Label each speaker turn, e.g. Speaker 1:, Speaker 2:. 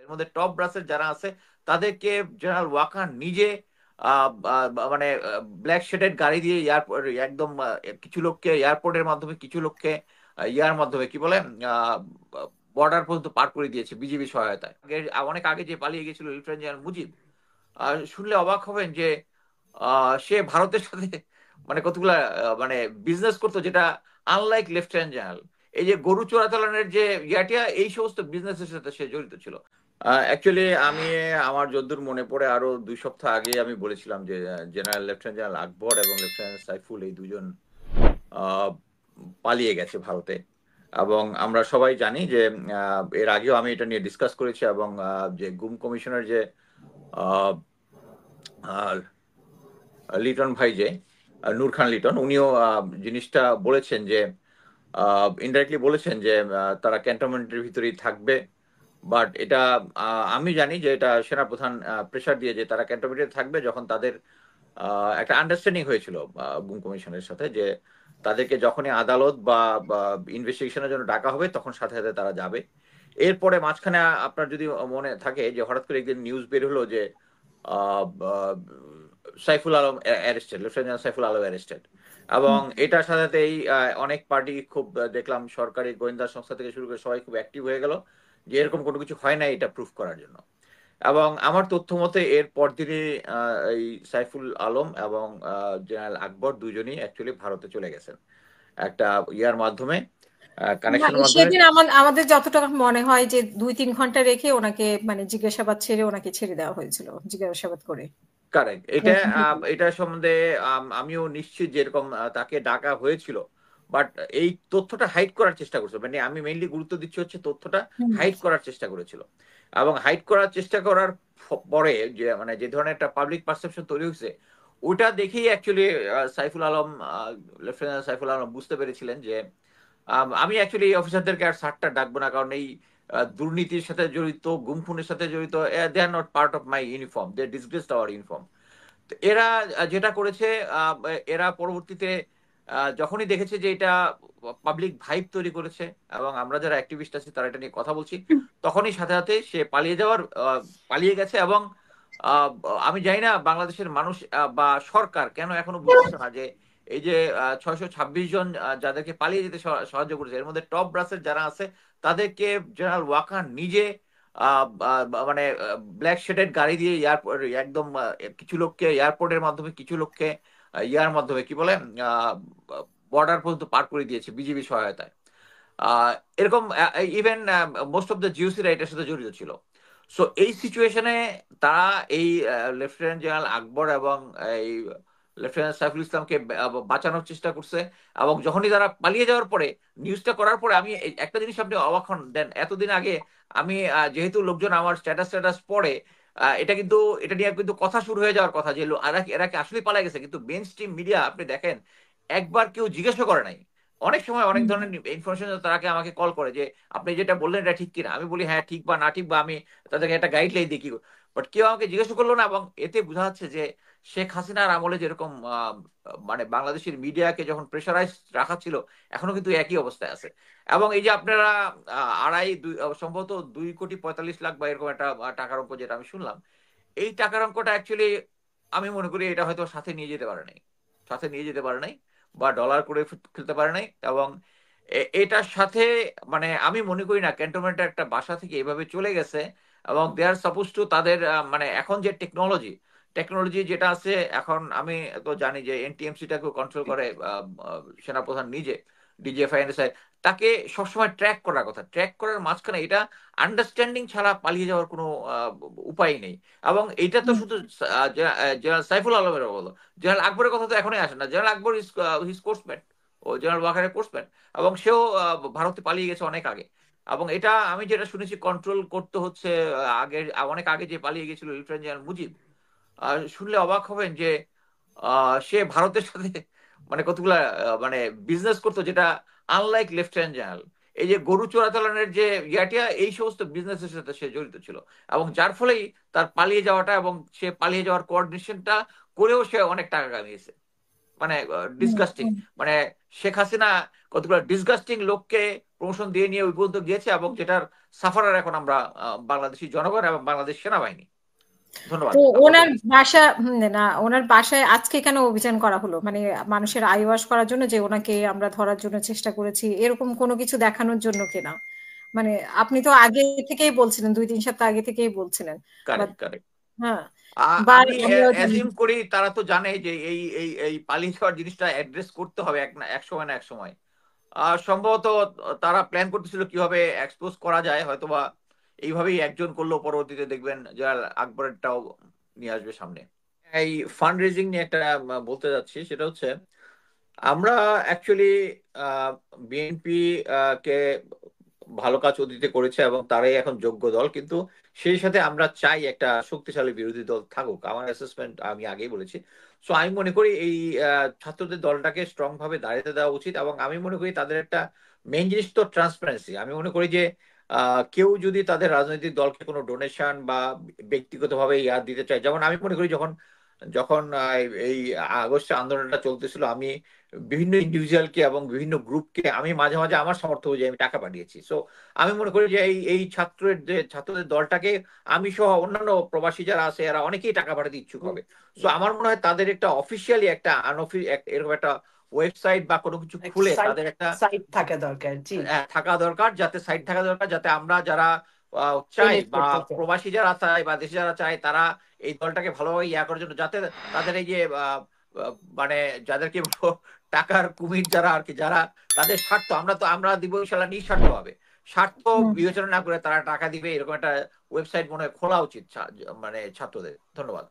Speaker 1: এর মধ্যে টপ ব্রাসের যারা আছে তাদেরকে জেনারেল ওয়াকার নিজে মানে ব্ল্যাক শেডেড গাড়ি দিয়ে এয়ারপোর্ট একদম কিছু লোককে এয়ারপোর্টের মাধ্যমে কিছু লোককে ইয়ার মাধ্যমে কি বলে বর্ডার পর্যন্ত পার করে দিয়েছে বিজিবি সহায়তায়। অনেক আগে যে পালিয়ে গেছিল লেফটেন্যান্ট জেনারেল মুজিব, শুনলে অবাক হবেন যে সে ভারতের সাথে মানে কতগুলা মানে বিজনেস করতো, যেটা আনলাইক লেফটেন্যান্ট জেনারেল। এই যে গরু চোরাচালানের যে ইয়াটিয়া, এই সমস্ত বিজনেসের সাথে সে জড়িত ছিল। অ্যাকচুয়ালি আমি আমার যদ্দূর মনে পড়ে আরো 2 সপ্তাহ আগে আমি বলেছিলাম যে জেনারেল লেফটেন্যান্ট জেনারেল আকবর এবং লেফটেন্যান্ট সাইফুল এই দুজন আহ, পালিয়ে গেছে ভারতে। এবং আমরা সবাই জানি যে এর আগেও আমি এটা নিয়ে ডিসকাস করেছি, এবং যে গুম কমিশনের যে আহ, আহ, লিটন ভাই, যে নূর খান লিটন, উনিও জিনিসটা বলেছেন যে ইনডাইরেক্টলি বলেছেন যে তারা ক্যান্টনমেন্টের ভিতরেই থাকবে। বাট এটা আমি জানি যে এটা সেনাপ্রধান প্রেশার দিয়ে যে তারা ক্যান্টনমেন্টে থাকবে, যখন তাদের একটা আন্ডারস্ট্যান্ডিং হয়েছিল গুম কমিশনের সাথে, যে তাদেরকে যখনই আদালত বা ইনভেস্টিগেশনের জন্য ডাকা হবে তখন সাথে সাথে তারা যাবে। এরপরে মাঝখানে আপনার যদি মনে থাকে যে হঠাৎ করে একদিন নিউজ বের হলো যে আহ, আহ, Saiful Alam arrested, lieutenant Saiful Alam arrested. এবং এটার সাথে সাথেই অনেক পার্টি খুব দেখলাম, সরকারি গোয়েন্দা সংস্থা থেকে শুরু করে সবাই খুব অ্যাক্টিভ হয়ে গেল যে এরকম কোনো কিছু হয় না এটা প্রুফ করার জন্য। এবং আমার তথ্য মতে এর পরদিনই এই সাইফুল আলম এবং জেনারেল আকবর দুজনই অ্যাকচুয়ালি ভারতে চলে গেছেন একটা ইয়ার মাধ্যমে,
Speaker 2: না,
Speaker 1: কানেকশনের মাধ্যমে।
Speaker 2: সেদিন আমাদের যতটা মনে হয় যে 2-3 ঘন্টা রেখে ওনাকে মানে জিজ্ঞাসাবাদ ছেড়ে ওনাকে ছেড়ে দেওয়া হয়েছিল জিজ্ঞাসাবাদ করে।
Speaker 1: কারেক্ট। এটা সম্বন্ধে আমিও নিশ্চিত যে এরকম তাকে ডাকা হয়েছিল। বাট এই তথ্যটা হাইড করার চেষ্টা করছে, মানে আমি মেইনলি গুরুত্ব দিচ্ছি হচ্ছে তথ্যটা
Speaker 2: হুম।
Speaker 1: হাইড করার চেষ্টা করেছিল। এবং হাইড করার চেষ্টা করার পরে যে মানে যে ধরনের একটা পাবলিক পারসেপশন তৈরি হয়েছে, ওটা দেখেই অ্যাকচুয়ালি সাইফুল আলম, লেফটেন্যান্ট সাইফুল আলম বুঝতে পেরেছিলেন যে আমি অ্যাকচুয়ালি এই অফিসারদেরকে আর স্যারটা ডাকবো না, কারণ এই দুর্নীতির সাথে জড়িত, গুম খুনের সাথে জড়িত, they are not part of my uniform, they disgraced our uniform. তো এরা যেটা করেছে, আহ, এরা পরবর্তীতে যখনই দেখেছে যে এটা পাবলিক ভাইব তৈরি করেছে এবং আমরা যারা অ্যাক্টিভিস্ট আছি তারা এটা নিয়ে কথা বলছি, তখনই সাথে সাথে সে পালিয়ে গেছে। এবং আহ, আমি জানি না বাংলাদেশের মানুষ বা সরকার কেন এখনো বুঝতেছে না যে এই যে 626 জন যাদেরকে পালিয়ে যেতে সাহায্য করেছে, এর মধ্যে টপ ব্রাসের যারা আছে তাদেরকে জেনারেল ওয়াকার নিজে মানে ব্ল্যাক শেডেড গাড়ি দিয়ে এয়ারপোর্ট একদম কিছু লোককে এয়ারপোর্টের মাধ্যমে কিছু লোককে ইয়ার মাধ্যমে কি বলে বর্ডার পর্যন্ত পার করে দিয়েছে বিজিবি সহায়তায়। আহ, এরকম ইভেন মোস্ট অফ দ্য জিওসিরা এটার সাথে জড়িত ছিল। সো এই সিচুয়েশনে তারা এই লেফটেন্যান্ট জেনারেল আকবর এবং এই লেফটেন্যান্ট সাইফুল ইসলামকে বাঁচানোর চেষ্টা করছে। এবং যখনই তারা পালিয়ে যাওয়ার পরে, নিউজটা করার পরে, আমি একটা জিনিস আপনি অবাক হন দেন, এতদিন আগে আমি যেহেতু লোকজন আমার স্ট্যাটাস স্ট্যাটাস পড়ে, এটা কিন্তু এটা নিয়ে কিন্তু কথা শুরু হয়ে যাওয়ার কথা যে এরা কি আসলে পালিয়ে গেছে, কিন্তু মেন স্ট্রিম মিডিয়া আপনি দেখেন একবার কেউ জিজ্ঞাসা করে নাই। অনেক সময় অনেক ধরনের ইনফরমেশন তারাকে আমাকে কল করে যে আপনি যেটা বললেন এটা ঠিক কিনা, আমি বলি হ্যাঁ ঠিক বা না ঠিক, বা আমি তাদেরকে একটা গাইডলাইন দিই কি। বাট কেউ আমাকে জিজ্ঞাসা করলো না। এবং এতে বোঝা যাচ্ছে যে শেখ হাসিনার আমলে যেরকম মানে বাংলাদেশের মিডিয়াকে যখন প্রেশারাইজ রাখা ছিল, এখনো কিন্তু একই অবস্থায় আছে। এবং এই যে আপনারা সম্ভবত 2,45,00,000 বা এরকম একটা টাকার অঙ্ক যেটা আমি শুনলাম, এই টাকার অঙ্কটা অ্যাকচুয়ালি আমি মনে করি এটা হয়তো সাথে নিয়ে যেতে পারে নাই, সাথে নিয়ে যেতে পারে নাই, বা ডলার করে ফেলতে পারে নাই। এবং এটার সাথে মানে আমি মনে করি না ক্যান্টনমেন্টের একটা বাসা থেকে এভাবে চলে গেছে। এবং দে আর সাপোজ টু তাদের মানে এখন যে টেকনোলজি যেটা আছে এখন, আমি তো জানি যে এনটিএমসিটাকে কন্ট্রোল করে সেনাপ্রধান নিজে, ডিজিএফআইএনএসআই, তাকে সবসময় ট্র্যাক করার কথা। ট্র্যাক করার মাঝখানে এটা আন্ডারস্ট্যান্ডিং ছাড়া পালিয়ে যাওয়ার কোনো উপায় নেই। এবং এটা তো শুধু জেনারেল সাইফুল আলমের বলো, জেনারেল আকবরের কথা তো এখনই আসে না। জেনারেল আকবর হিজ কোর্সমেট, ও জেনারেল ওয়াকারের কোর্সমেট, এবং সেও ভারতে পালিয়ে গেছে অনেক আগে। এবং এটা আমি যেটা শুনেছি কন্ট্রোল করতে হচ্ছে আগে, অনেক আগে যে পালিয়ে গেছিল লেফটেন্যান্ট জেনারেল মুজিব। শুনলে অবাক হবেন যে সে ভারতের সাথে মানে কতগুলা মানে বিজনেস করতো, যেটা আনলাইক লেফটেন্যান্ট জেনারেল। এই যে গরু চোরাচালানের যে ইয়াটিয়া, এই সমস্ত বিজনেসের সাথে সে জড়িত ছিল। এবং যার ফলেই তার পালিয়ে যাওয়াটা, এবং সে পালিয়ে যাওয়ার কোঅর্ডিনেশনটা করেও সে অনেক টাকা কামিয়েছে। মানে ডিসগাস্টিং, মানে শেখ হাসিনা কতগুলো ডিসগাস্টিং লোককে প্রমোশন দিয়ে নিয়ে ওই পর্যন্ত গিয়েছে, এবং যেটার সাফারার এখন আমরা বাংলাদেশি জনগণ এবং বাংলাদেশ সেনাবাহিনী। ধন্যবাদ,
Speaker 2: তো
Speaker 1: আপনার
Speaker 2: ওনার
Speaker 1: বলবেন।
Speaker 2: বাসা না, ওনার বাসায় আজকে কেন অভিযান করা হলো? মানে মানুষের আই ওয়াশ করার জন্য, যে ওনাকে আমরা ধরার জন্য চেষ্টা করেছি, এরকম কোনো কিছু দেখানোর জন্য কিনা? মানে আপনি তো আগে থেকেই বলছিলেন, 2-3 সপ্তাহ আগে থেকেই বলছিলেন। But
Speaker 1: correct, correct.
Speaker 2: হ্যাঁ, বা
Speaker 1: আমি
Speaker 2: আমরাও জানি।
Speaker 1: অ্যাজিউম করি তারা তো জানে যে এই এই এই পালিয়ে যাওয়ার জিনিসটা অ্যাড্রেস করতে হবে এক সময় না এক সময়। সম্ভবত তারা প্ল্যান করতেছিল কিভাবে এক্সপোজ করা যায়, হয়তোবা এইভাবেই একজন করলেও পরবর্তীতে দেখবেন যে আকবরেরটাও নিয়ে আসবে সামনে। এই ফান্ড রেজিং নিয়ে একটা বলতে যাচ্ছি, সেটা হচ্ছে আমরা অ্যাকচুয়ালি বিএনপি কে ভালো কাজ অতীতে করেছে এবং তারাই এখন যোগ্য দল, কিন্তু সেই সাথে আমরা চাই একটা শক্তিশালী বিরোধী দল থাকুক, আমার অ্যাসেসমেন্ট আমি আগেই বলেছি। সো আমি মনে করি এই ছাত্রদের দলটাকে স্ট্রং ভাবে দাঁড়াতে দেওয়া উচিত, এবং আমি মনে করি তাদের একটা মেইন জিনিস তো ট্রান্সপারেন্সি। আমি মনে করি যে কেউ যদি তাদের রাজনৈতিক দলকে কোনো ডোনেশন বা ব্যক্তিগতভাবে ইয়া দিতে চায়, যেমন আমি মনে করি যখন যখন এই আগস্টে আন্দোলনটা চলতেছিল, আমি বিভিন্ন ইন্ডিভিজুয়ালকে এবং বিভিন্ন গ্রুপকে আমি মাঝে মাঝে আমার সামর্থ্য অনুযায়ী আমি টাকা পাঠিয়েছি। সো আমি মনে করি যে এই ছাত্রদের দলটাকে আমি সহ অন্যান্য প্রবাসী যারা আছে এরা অনেকেই টাকা পাঠাতে ইচ্ছুক হবে। সো আমার মনে হয় তাদের একটা অফিসিয়ালি একটা এরকম একটা ওয়েবসাইট বা কোনো কিছু খুলে
Speaker 3: সাইট
Speaker 1: তাদের একটা
Speaker 3: সাইট থাকা দরকার, জি।
Speaker 1: থাকা দরকার, যাতে সাইট থাকা দরকার, যাতে আমরা যারা চাই
Speaker 3: ডোনেট
Speaker 1: বা
Speaker 3: করতে চাই।
Speaker 1: প্রবাসী যারা চায় বা দেশে যারা চায় তারা এই দলটাকে ভালোভাবে ইয়া করার জন্য, যাতে তাদের এই যে মানে যাদেরকে বলবো টাকার কুমির যারা আর কি, যারা তাদের স্বার্থ আমরা দিব ইনশাল্লাহ নিঃস্বার্থ হবে, স্বার্থ
Speaker 2: হুম।
Speaker 1: বিবেচনা না করে তারা টাকা দিবে, এরকম একটা ওয়েবসাইট মনে হয় খোলা উচিত মানে ছাত্রদের। ধন্যবাদ।